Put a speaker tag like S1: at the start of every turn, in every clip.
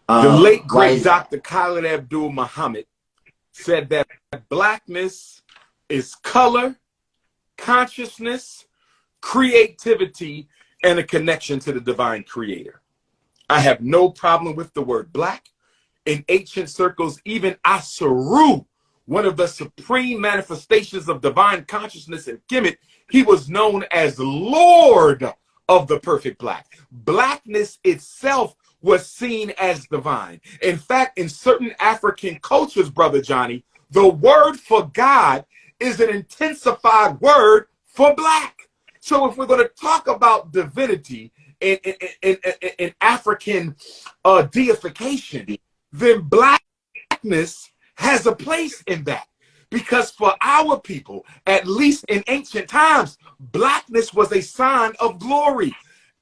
S1: The late
S2: Why
S1: great
S2: is that?
S1: Dr. Khalid Abdul Muhammad said that blackness is color, consciousness, creativity, and a connection to the divine creator. I have no problem with the word black. In ancient circles, even Asaru, one of the supreme manifestations of divine consciousness in Kemet, he was known as Lord of the perfect black. Blackness itself was seen as divine. In fact, in certain African cultures, Brother Johnny, the word for God is an intensified word for black. So if we're going to talk about divinity in African deification, then blackness has a place in that. Because for our people, at least in ancient times, blackness was a sign of glory.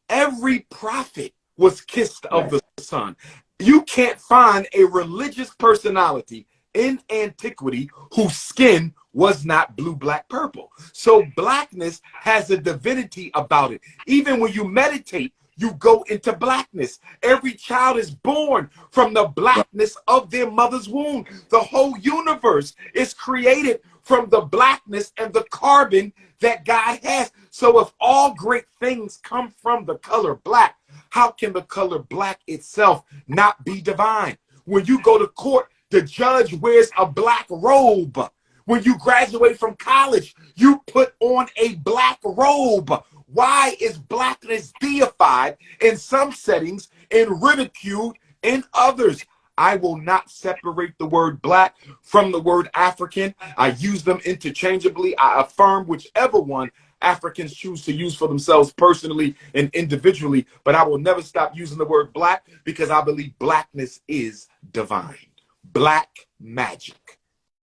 S1: Every prophet was kissed of
S2: Right.
S1: the sun. You can't find a religious personality in antiquity whose skin was not blue, black, purple. So blackness has a divinity about it. Even when you meditate, you go into blackness. Every child is born from the blackness of their mother's womb. The whole universe is created from the blackness and the carbon that God has. So if all great things come from the color black, how can the color black itself not be divine? When you go to court, the judge wears a black robe. When you graduate from college, you put on a black robe. Why is blackness deified in some settings and ridiculed in others? I will not separate the word black from the word African. I use them interchangeably. I affirm whichever one Africans choose to use for themselves personally and individually, but I will never stop using the word black because I believe blackness is divine. Black magic.